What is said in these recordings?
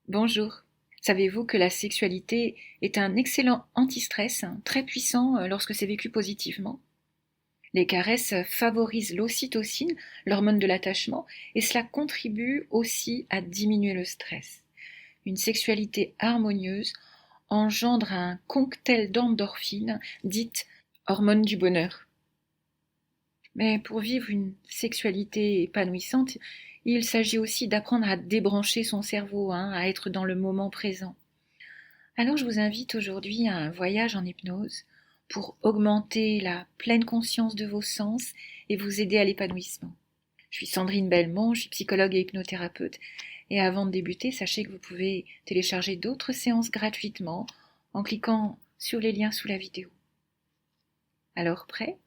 Bonjour. Savez-vous que la sexualité est un excellent anti-stress, très puissant lorsque c'est vécu positivement? Les caresses favorisent l'ocytocine, l'hormone de l'attachement, et cela contribue aussi à diminuer le stress. Une sexualité harmonieuse engendre un cocktail d'endorphines, dite hormone du bonheur. Mais pour vivre une sexualité épanouissante, il s'agit aussi d'apprendre à débrancher son cerveau, à être dans le moment présent. Alors je vous invite aujourd'hui à un voyage en hypnose pour augmenter la pleine conscience de vos sens et vous aider à l'épanouissement. Je suis Sandrine Belmont, je suis psychologue et hypnothérapeute. Et avant de débuter, sachez que vous pouvez télécharger d'autres séances gratuitement en cliquant sur les liens sous la vidéo. Alors prêt?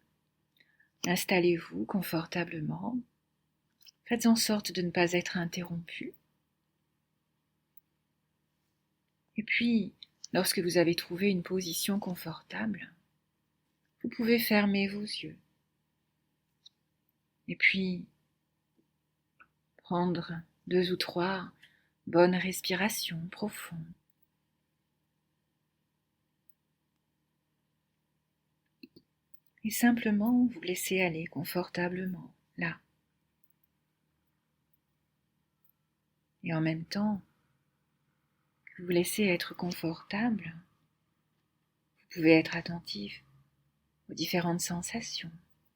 Installez-vous confortablement. Faites en sorte de ne pas être interrompu. Et puis, lorsque vous avez trouvé une position confortable, vous pouvez fermer vos yeux. Et puis, prendre 2 ou 3 bonnes respirations profondes. Et simplement vous laisser aller confortablement là. Et en même temps que vous laissez être confortable, vous pouvez être attentif aux différentes sensations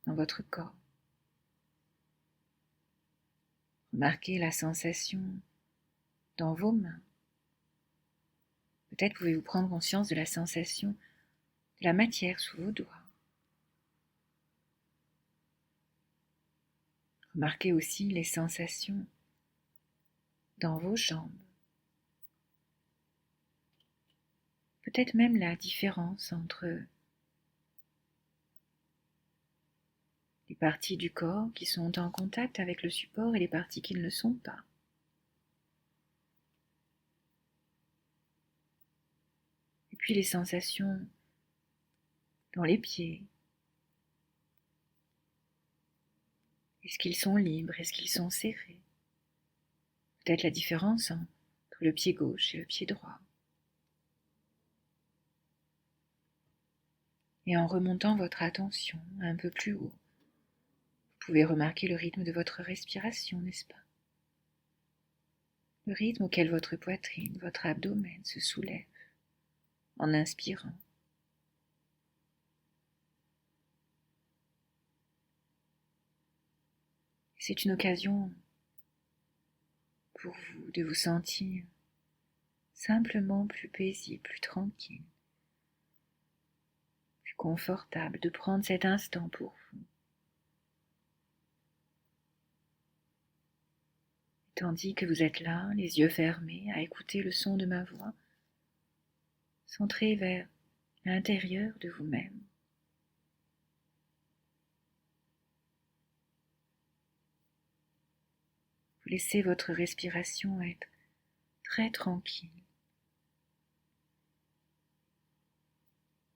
dans votre corps. Remarquez la sensation dans vos mains. Peut-être pouvez-vous prendre conscience de la sensation de la matière sous vos doigts. Remarquez aussi les sensations dans vos jambes. Peut-être même la différence entre les parties du corps qui sont en contact avec le support et les parties qui ne le sont pas. Et puis les sensations dans les pieds. Est-ce qu'ils sont libres? Est-ce qu'ils sont serrés? Peut-être la différence entre le pied gauche et le pied droit. Et en remontant votre attention un peu plus haut, vous pouvez remarquer le rythme de votre respiration, n'est-ce pas? Le rythme auquel votre poitrine, votre abdomen se soulève en inspirant. C'est une occasion pour vous de vous sentir simplement plus paisible, plus tranquille, plus confortable, de prendre cet instant pour vous. Tandis que vous êtes là, les yeux fermés, à écouter le son de ma voix, centré vers l'intérieur de vous-même. Vous laissez votre respiration être très tranquille.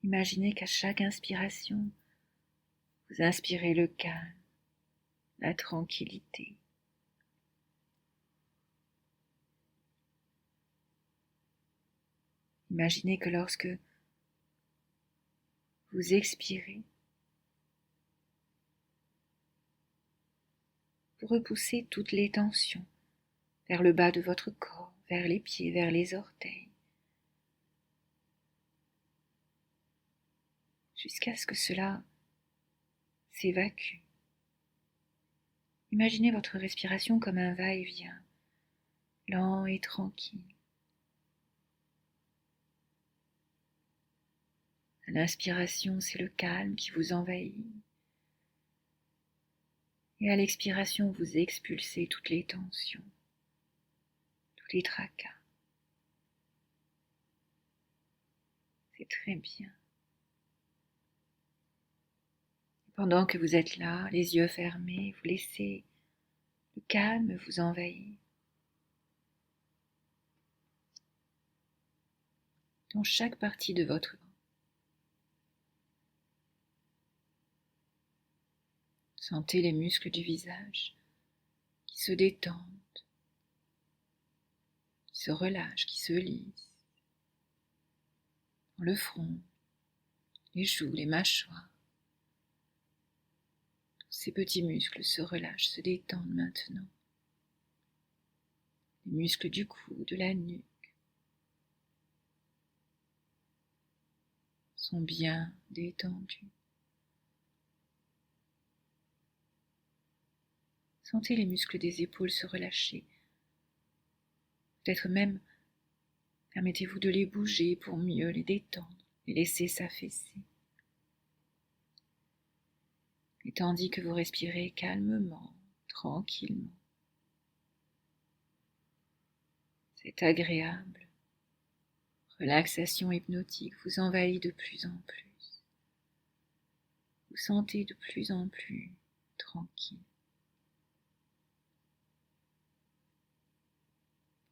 Imaginez qu'à chaque inspiration, vous inspirez le calme, la tranquillité. Imaginez que lorsque vous expirez, vous repoussez toutes les tensions vers le bas de votre corps, vers les pieds, vers les orteils, jusqu'à ce que cela s'évacue. Imaginez votre respiration comme un va-et-vient, lent et tranquille. À l'inspiration, c'est le calme qui vous envahit. Et à l'expiration, vous expulsez toutes les tensions, tous les tracas. C'est très bien. Pendant que vous êtes là, les yeux fermés, vous laissez le calme vous envahir. Dans chaque partie de votre corps. Sentez les muscles du visage qui se détendent, qui se relâchent, qui se lissent dans le front, les joues, les mâchoires. Tous ces petits muscles se relâchent, se détendent maintenant. Les muscles du cou, de la nuque sont bien détendus. Sentez les muscles des épaules se relâcher. Peut-être même permettez-vous de les bouger pour mieux les détendre, les laisser s'affaisser. Et tandis que vous respirez calmement, tranquillement, cette agréable relaxation hypnotique vous envahit de plus en plus. Vous sentez de plus en plus tranquille.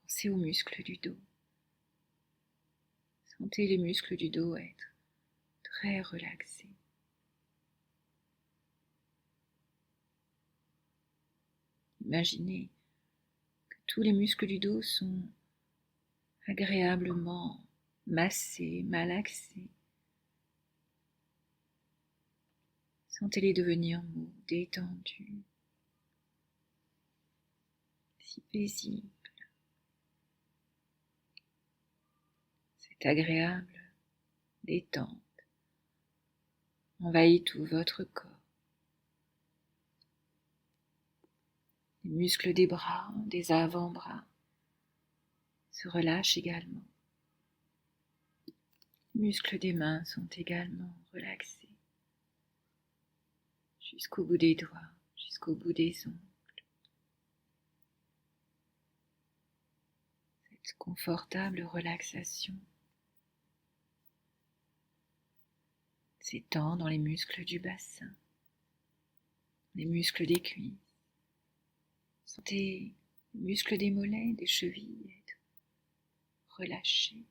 Pensez aux muscles du dos. Sentez les muscles du dos être très relaxés. Imaginez que tous les muscles du dos sont agréablement massés, malaxés. Sentez-les devenir mous, détendus, si paisibles. Cette agréable détente envahit tout votre corps. Les muscles des bras, des avant-bras se relâchent également. Les muscles des mains sont également relaxés jusqu'au bout des doigts, jusqu'au bout des ongles. Cette confortable relaxation s'étend dans les muscles du bassin, les muscles des cuisses. Sentez les muscles des mollets, des chevilles être relâchés.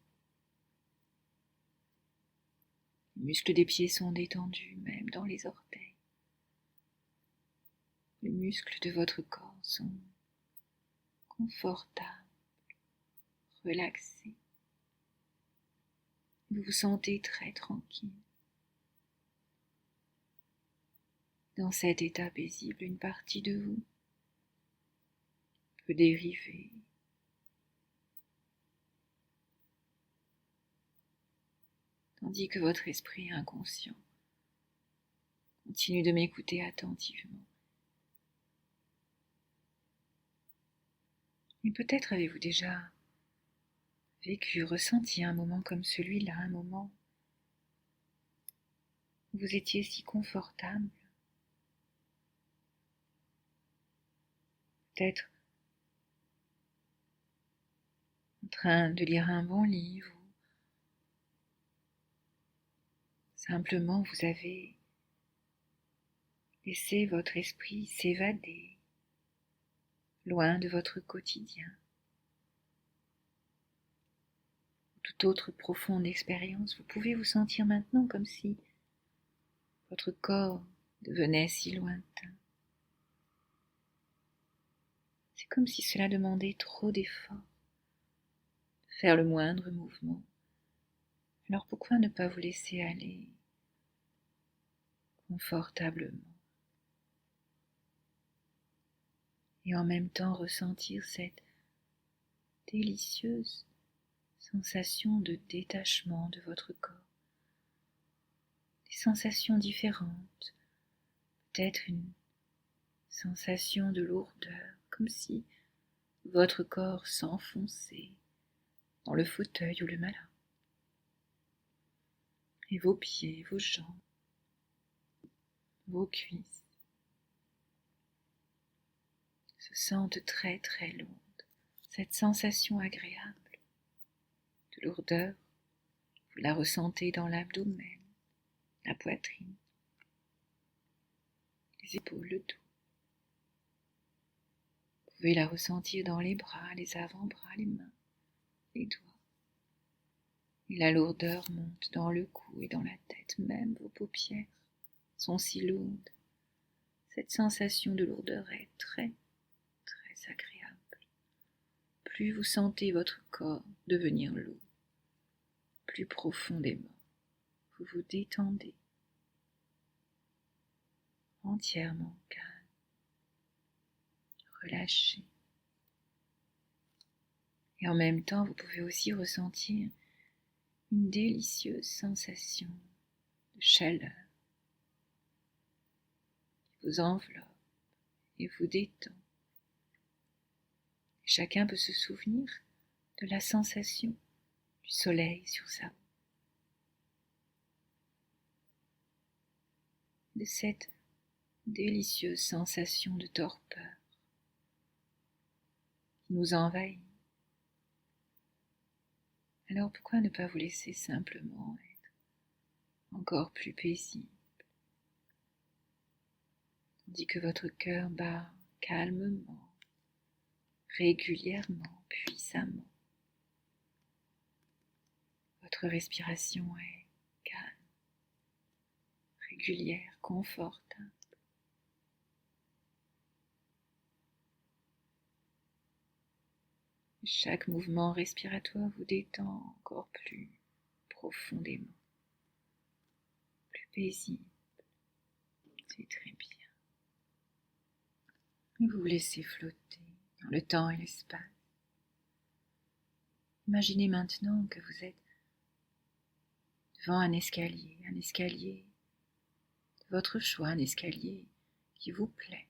Les muscles des pieds sont détendus, même dans les orteils. Les muscles de votre corps sont confortables, relaxés. Vous vous sentez très tranquille. Dans cet état paisible, une partie de vous peut dériver tandis que votre esprit inconscient continue de m'écouter attentivement. Et peut-être avez-vous déjà vécu, ressenti un moment comme celui-là, un moment où vous étiez si confortable. Peut-être en train de lire un bon livre, ou simplement vous avez laissé votre esprit s'évader loin de votre quotidien. Toute autre profonde expérience, vous pouvez vous sentir maintenant comme si votre corps devenait si lointain. C'est comme si cela demandait trop d'efforts, de faire le moindre mouvement. Alors pourquoi ne pas vous laisser aller confortablement et en même temps ressentir cette délicieuse sensation de détachement de votre corps. Des sensations différentes, peut-être une sensation de lourdeur, comme si votre corps s'enfonçait dans le fauteuil ou le malin. Et vos pieds, vos jambes, vos cuisses se sentent très très lourdes. Cette sensation agréable de lourdeur, vous la ressentez dans l'abdomen, la poitrine, les épaules, le dos. Vous pouvez la ressentir dans les bras, les avant-bras, les mains, les doigts. Et la lourdeur monte dans le cou et dans la tête, même vos paupières sont si lourdes. Cette sensation de lourdeur est très, très agréable. plus vous sentez votre corps devenir lourd, plus profondément, vous vous détendez, entièrement calme, relâché. Et en même temps, vous pouvez aussi ressentir une délicieuse sensation de chaleur qui vous enveloppe et vous détend. Et chacun peut se souvenir de la sensation du soleil sur sa peau, de cette délicieuse sensation de torpeur qui nous envahit. Alors pourquoi ne pas vous laisser simplement être encore plus paisible, tandis que votre cœur bat calmement, régulièrement, puissamment. Votre respiration est calme, régulière, confortable. Chaque mouvement respiratoire vous détend encore plus profondément, plus paisible. C'est très bien. Et vous vous laissez flotter dans le temps et l'espace. Imaginez maintenant que vous êtes devant un escalier de votre choix, un escalier qui vous plaît.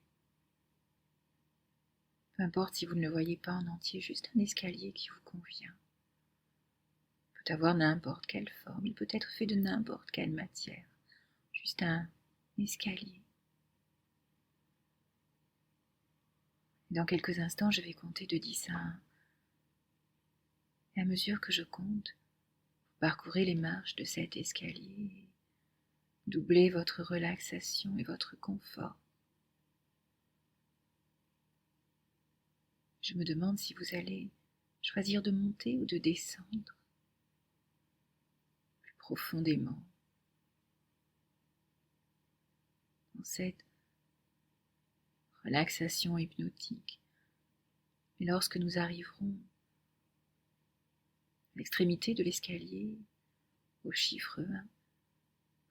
Peu importe si vous ne le voyez pas en entier, juste un escalier qui vous convient. Il peut avoir n'importe quelle forme, il peut être fait de n'importe quelle matière. Juste un escalier. Dans quelques instants, je vais compter de 10 à 1. Et à mesure que je compte, vous parcourez les marches de cet escalier et doublez votre relaxation et votre confort. Je me demande si vous allez choisir de monter ou de descendre plus profondément dans cette relaxation hypnotique. Et lorsque nous arriverons à l'extrémité de l'escalier, au chiffre 1,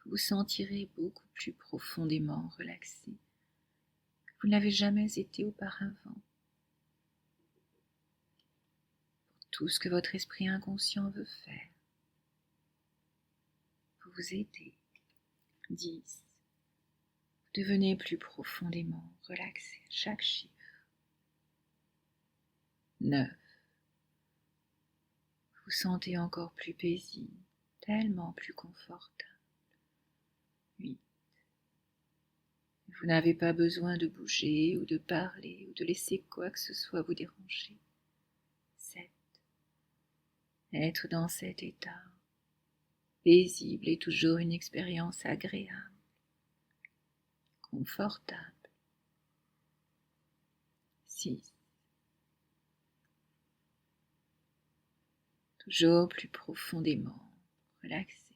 vous vous sentirez beaucoup plus profondément relaxé que vous ne l'avez jamais été auparavant. Tout ce que votre esprit inconscient veut faire, pour vous aider. 10. Vous devenez plus profondément relaxé à chaque chiffre. 9. Vous vous sentez encore plus paisible, tellement plus confortable. 8. Vous n'avez pas besoin de bouger ou de parler ou de laisser quoi que ce soit vous déranger. 7. Être dans cet état paisible est toujours une expérience agréable, confortable. 6. Toujours plus profondément relaxé.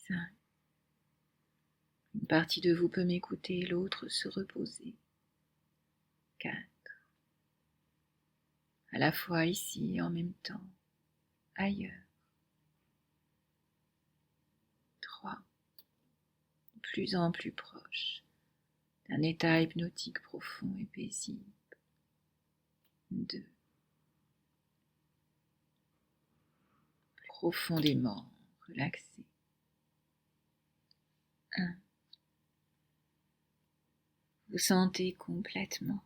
5. Une partie de vous peut m'écouter, l'autre se reposer. 4. À la fois ici et en même temps, ailleurs. 3. De plus en plus proche d'un état hypnotique profond et paisible. 2. Profondément relaxé. 1. Vous sentez complètement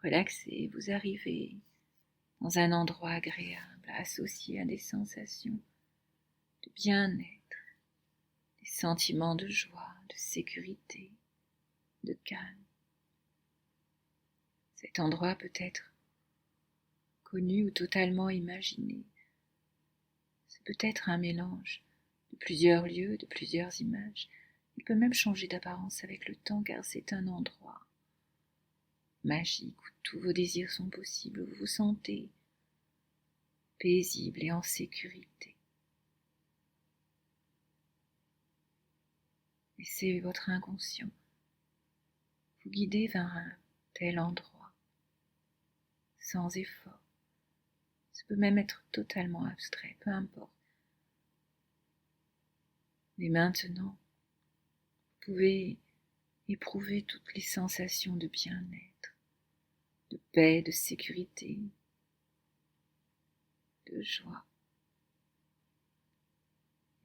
relaxé, vous arrivez dans un endroit agréable associé à des sensations de bien-être, des sentiments de joie, de sécurité, de calme. Cet endroit peut être connu ou totalement imaginé. C'est peut-être un mélange de plusieurs lieux, de plusieurs images. Il peut même changer d'apparence avec le temps car c'est un endroit magique où tous vos désirs sont possibles, où vous vous sentez paisible et en sécurité. Laissez votre inconscient vous guider vers un tel endroit sans effort. Ça peut même être totalement abstrait, peu importe. Mais maintenant, vous pouvez éprouver toutes les sensations de bien-être, de paix, de sécurité, de joie,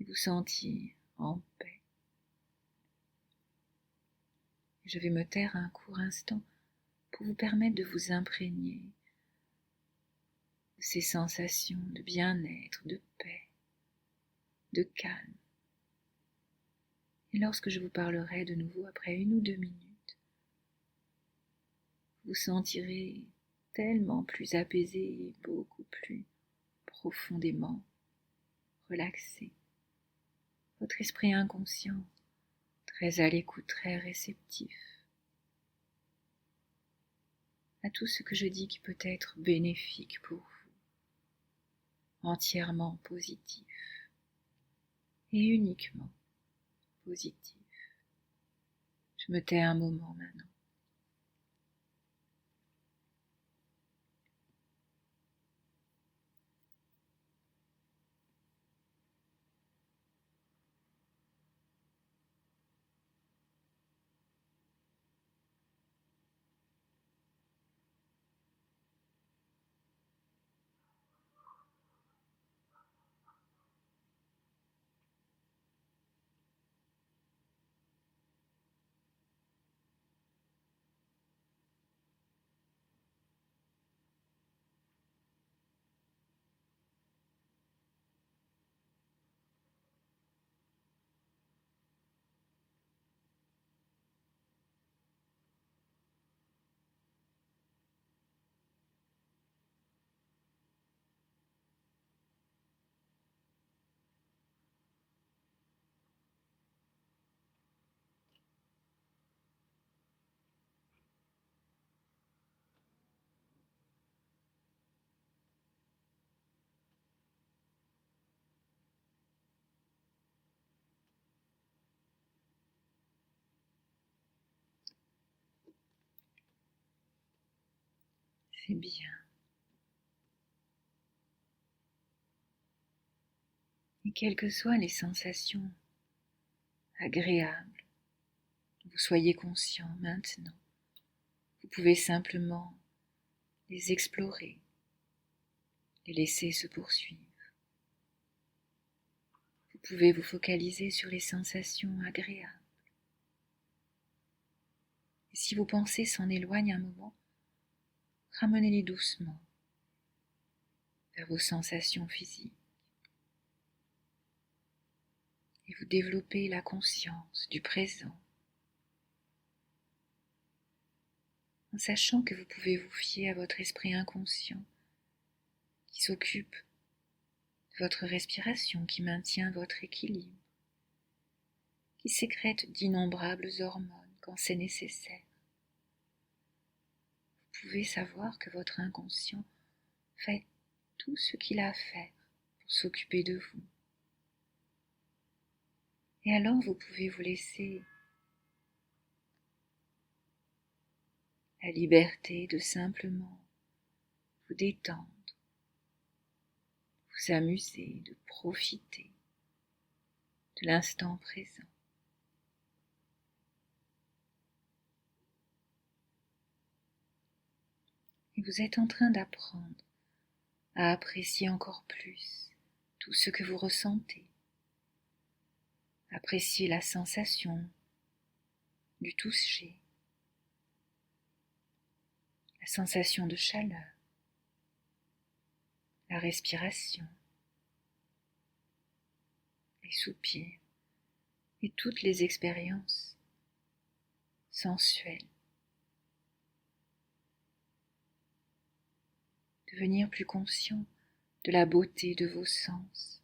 et vous sentir en paix. Je vais me taire un court instant pour vous permettre de vous imprégner de ces sensations de bien-être, de paix, de calme. Et lorsque je vous parlerai de nouveau après 1 ou 2 minutes, vous sentirez tellement plus apaisé et beaucoup plus profondément relaxé. Votre esprit inconscient, très à l'écoute, très réceptif à tout ce que je dis qui peut être bénéfique pour vous, entièrement positif et uniquement positif. Je me tais un moment maintenant. C'est bien. Et quelles que soient les sensations agréables dont vous soyez conscient maintenant, vous pouvez simplement les explorer, les laisser se poursuivre. Vous pouvez vous focaliser sur les sensations agréables. Et si vos pensées s'en éloignent un moment, ramenez-les doucement vers vos sensations physiques. Et vous développez la conscience du présent, en sachant que vous pouvez vous fier à votre esprit inconscient qui s'occupe de votre respiration, qui maintient votre équilibre, qui sécrète d'innombrables hormones quand c'est nécessaire. Vous pouvez savoir que votre inconscient fait tout ce qu'il a à faire pour s'occuper de vous. Et alors vous pouvez vous laisser la liberté de simplement vous détendre, vous amuser, de profiter de l'instant présent. Et vous êtes en train d'apprendre à apprécier encore plus tout ce que vous ressentez. Apprécier la sensation du toucher, la sensation de chaleur, la respiration, les soupirs et toutes les expériences sensuelles. Devenir plus conscient de la beauté de vos sens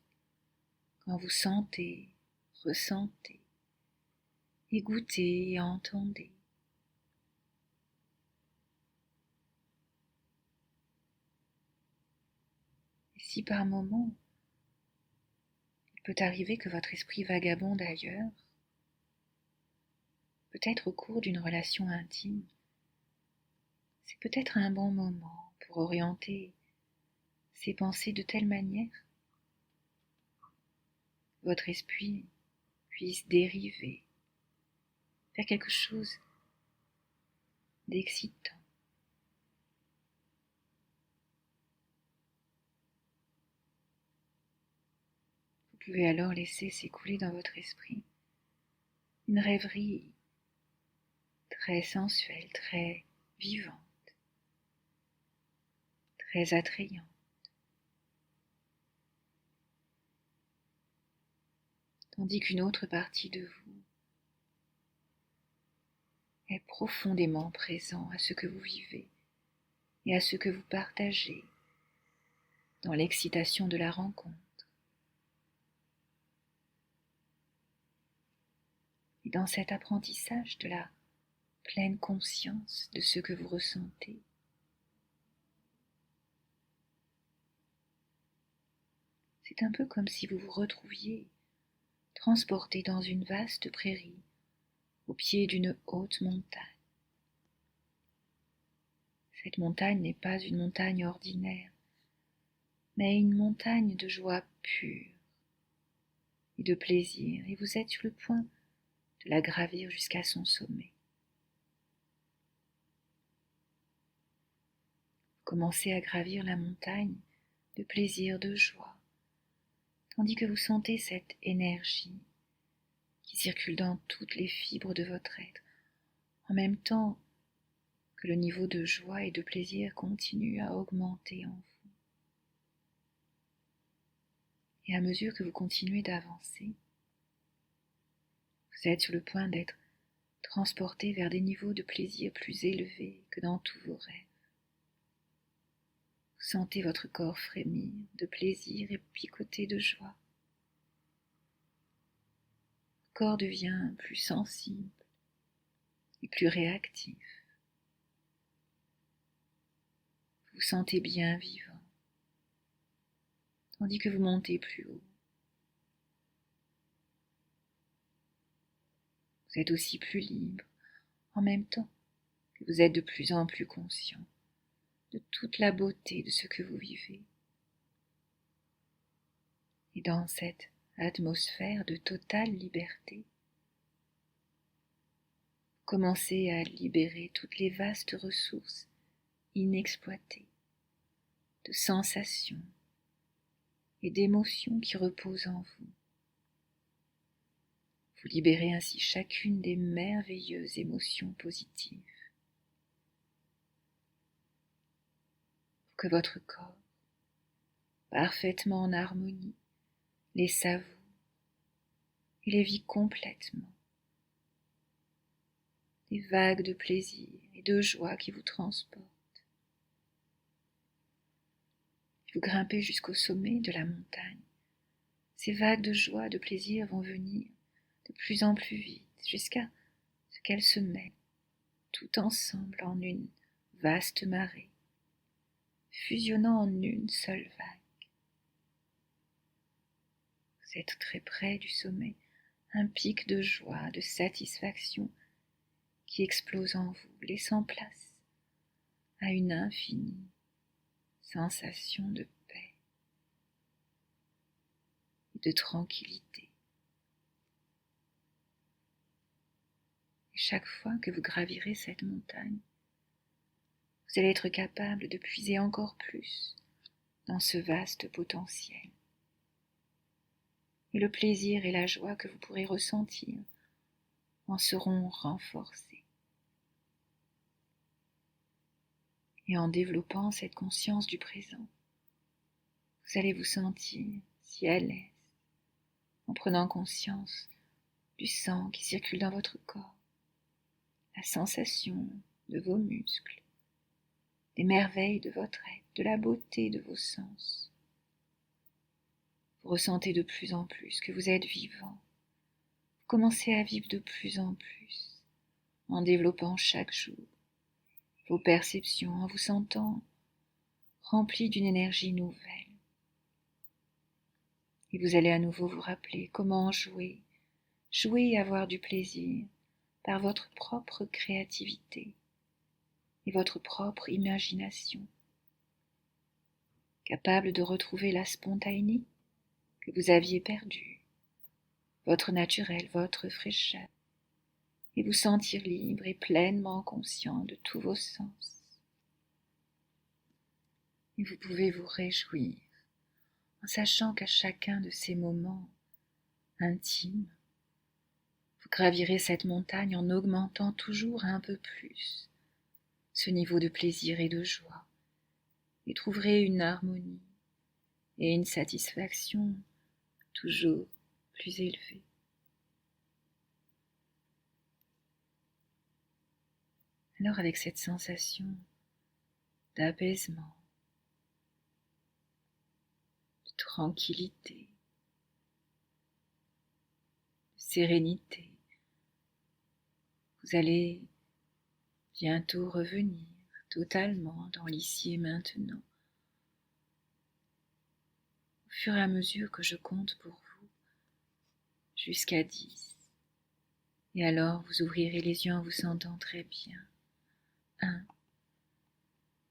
quand vous sentez, ressentez et goûtez et entendez. Et si par moments il peut arriver que votre esprit vagabonde ailleurs, peut-être au cours d'une relation intime, c'est peut-être un bon moment pour pour orienter ses pensées de telle manière que votre esprit puisse dériver vers quelque chose d'excitant. Vous pouvez alors laisser s'écouler dans votre esprit une rêverie très sensuelle, très vivante, très attrayante. Tandis qu'une autre partie de vous est profondément présent à ce que vous vivez et à ce que vous partagez dans l'excitation de la rencontre. Et dans cet apprentissage de la pleine conscience de ce que vous ressentez, c'est un peu comme si vous vous retrouviez transporté dans une vaste prairie au pied d'une haute montagne. Cette montagne n'est pas une montagne ordinaire, mais une montagne de joie pure et de plaisir, et vous êtes sur le point de la gravir jusqu'à son sommet. Commencez à gravir la montagne de plaisir, de joie, tandis que vous sentez cette énergie qui circule dans toutes les fibres de votre être, en même temps que le niveau de joie et de plaisir continue à augmenter en vous. Et à mesure que vous continuez d'avancer, vous êtes sur le point d'être transporté vers des niveaux de plaisir plus élevés que dans tous vos rêves. Vous sentez votre corps frémir de plaisir et picoter de joie. Le corps devient plus sensible et plus réactif. Vous vous sentez bien vivant, tandis que vous montez plus haut. Vous êtes aussi plus libre, en même temps que vous êtes de plus en plus conscient de toute la beauté de ce que vous vivez. Et dans cette atmosphère de totale liberté, vous commencez à libérer toutes les vastes ressources inexploitées de sensations et d'émotions qui reposent en vous. Vous libérez ainsi chacune des merveilleuses émotions positives pour que votre corps, parfaitement en harmonie, les savoure et les vit complètement. Des vagues de plaisir et de joie qui vous transportent. Vous grimpez jusqu'au sommet de la montagne. Ces vagues de joie, de plaisir vont venir de plus en plus vite jusqu'à ce qu'elles se mêlent tout ensemble en une vaste marée, fusionnant en une seule vague. Vous êtes très près du sommet, un pic de joie, de satisfaction qui explose en vous, laissant place à une infinie sensation de paix et de tranquillité. Et chaque fois que vous gravirez cette montagne, vous allez être capable de puiser encore plus dans ce vaste potentiel. Et le plaisir et la joie que vous pourrez ressentir en seront renforcés. Et en développant cette conscience du présent, vous allez vous sentir si à l'aise, en prenant conscience du sang qui circule dans votre corps, la sensation de vos muscles, des merveilles de votre être, de la beauté de vos sens. Vous ressentez de plus en plus que vous êtes vivant. Vous commencez à vivre de plus en plus, en développant chaque jour vos perceptions, en vous sentant rempli d'une énergie nouvelle. Et vous allez à nouveau vous rappeler comment jouer et avoir du plaisir par votre propre créativité et votre propre imagination, capable de retrouver la spontanéité que vous aviez perdue, votre naturel, votre fraîcheur, et vous sentir libre et pleinement conscient de tous vos sens. Et vous pouvez vous réjouir en sachant qu'à chacun de ces moments intimes, vous gravirez cette montagne en augmentant toujours un peu plus ce niveau de plaisir et de joie, et trouverez une harmonie et une satisfaction toujours plus élevée. Alors avec cette sensation d'apaisement, de tranquillité, de sérénité, vous allez bientôt revenir totalement dans l'ici et maintenant, au fur et à mesure que je compte pour vous, jusqu'à 10. Et alors vous ouvrirez les yeux en vous sentant très bien. 1.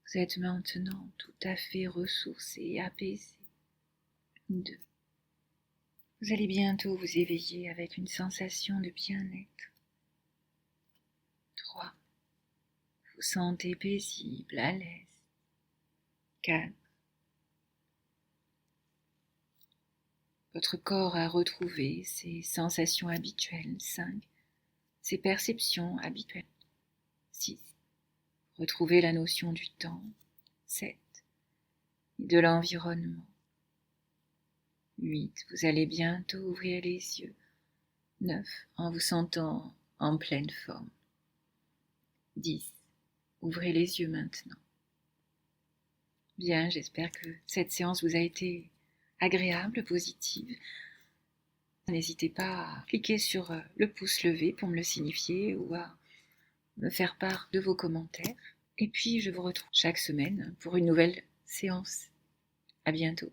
Vous êtes maintenant tout à fait ressourcé et apaisé. 2. Vous allez bientôt vous éveiller avec une sensation de bien-être. 3. Vous sentez paisible, à l'aise. 4. Votre corps a retrouvé ses sensations habituelles. 5. Ses perceptions habituelles. 6. Retrouvez la notion du temps. 7. Et de l'environnement. 8. Vous allez bientôt ouvrir les yeux. 9. En vous sentant en pleine forme. 10. Ouvrez les yeux maintenant. Bien, j'espère que cette séance vous a été agréable, positive. N'hésitez pas à cliquer sur le pouce levé pour me le signifier ou à me faire part de vos commentaires. Et puis, je vous retrouve chaque semaine pour une nouvelle séance. À bientôt.